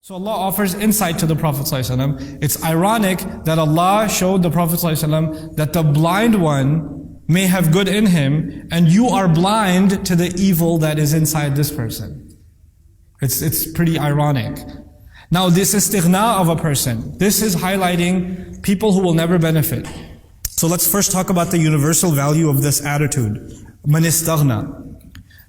So Allah offers insight to the Prophet ﷺ. It's ironic that Allah showed the Prophet ﷺ that the blind one may have good in him, and you are blind to the evil that is inside this person. It's pretty ironic. Now this istighna of a person, this is highlighting people who will never benefit. So let's first talk about the universal value of this attitude. Man istaghna.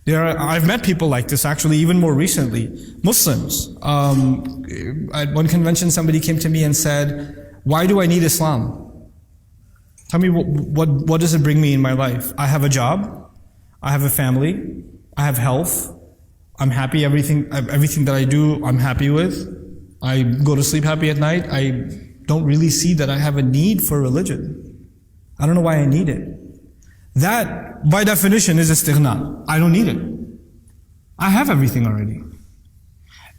I've met people like this actually even more recently. Muslims. At one convention somebody came to me and said, why do I need Islam? Tell me what does it bring me in my life? I have a job, I have a family, I have health, I'm happy, everything that I do I'm happy with. I go to sleep happy at night. I don't really see that I have a need for religion. I don't know why I need it. That, by definition, is istighna. I don't need it. I have everything already.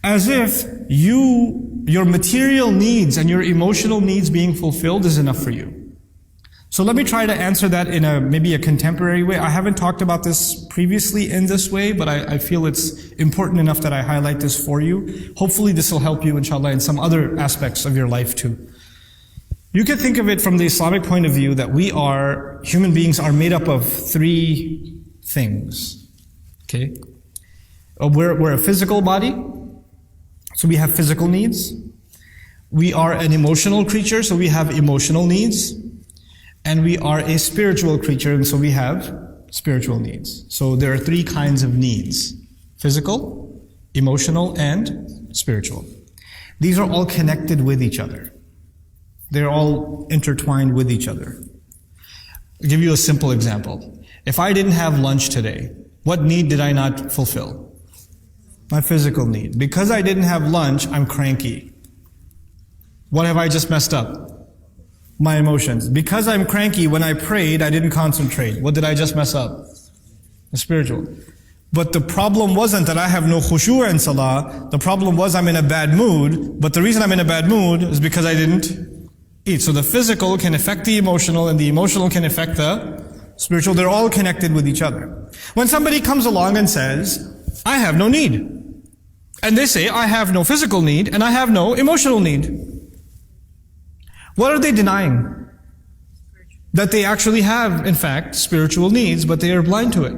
As if your material needs and your emotional needs being fulfilled is enough for you. So let me try to answer that in maybe a contemporary way. I haven't talked about this previously in this way, but I feel it's important enough that I highlight this for you. Hopefully this will help you, inshallah, in some other aspects of your life too. You can think of it from the Islamic point of view that human beings are made up of three things. Okay? We're a physical body, so we have physical needs. We are an emotional creature, so we have emotional needs. And we are a spiritual creature, and so we have spiritual needs. So there are three kinds of needs: physical, emotional, and spiritual. These are all connected with each other. They're all intertwined with each other. I'll give you a simple example. If I didn't have lunch today, what need did I not fulfill? My physical need. Because I didn't have lunch, I'm cranky. What have I just messed up? My emotions. Because I'm cranky, when I prayed, I didn't concentrate. What did I just mess up? The spiritual. But the problem wasn't that I have no khushu' in salah. The problem was I'm in a bad mood. But the reason I'm in a bad mood is because I didn't eat. So the physical can affect the emotional, and the emotional can affect the spiritual. They're all connected with each other. When somebody comes along and says, I have no need, and they say, I have no physical need, and I have no emotional need, what are they denying? That they actually have, in fact, spiritual needs, but they are blind to it.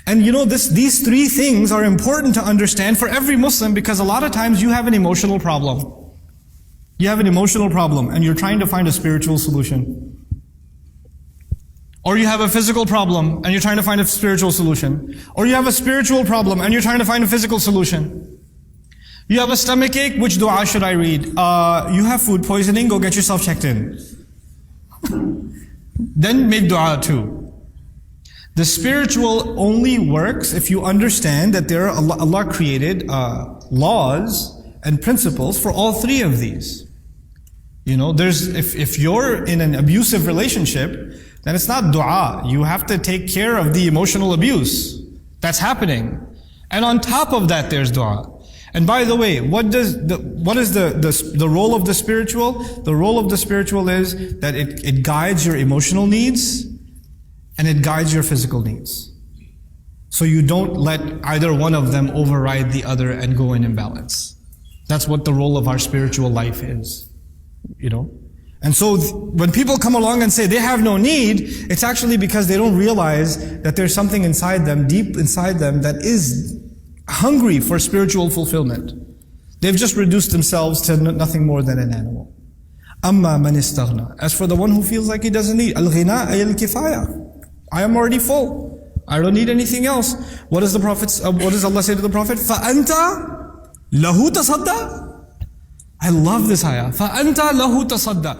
And you know, these three things are important to understand for every Muslim, because a lot of times you have an emotional problem. You have an emotional problem and you're trying to find a spiritual solution. Or you have a physical problem and you're trying to find a spiritual solution. Or you have a spiritual problem and you're trying to find a physical solution. You have a stomach ache, which dua should I read? You have food poisoning, go get yourself checked in. Then make dua too. The spiritual only works if you understand that Allah created laws and principles for all three of these. You know, if you're in an abusive relationship, then it's not dua. You have to take care of the emotional abuse that's happening. And on top of that, there's dua. And by the way, what is the role of the spiritual? The role of the spiritual is that it guides your emotional needs and it guides your physical needs. So you don't let either one of them override the other and go in imbalance. That's what the role of our spiritual life is, you know. And so when people come along and say they have no need, it's actually because they don't realize that there's something inside them, deep inside them, that is hungry for spiritual fulfillment. They've just reduced themselves to nothing more than an animal. Amma man istaghna. As for the one who feels like he doesn't need, al-ghina ay al-kifaya. I am already full. I don't need anything else. What does Allah say to the Prophet? فَأَنْتَ لَهُ تَصَدَّى. I love this ayah. فَأَنْتَ لَهُ تَصَدَّى.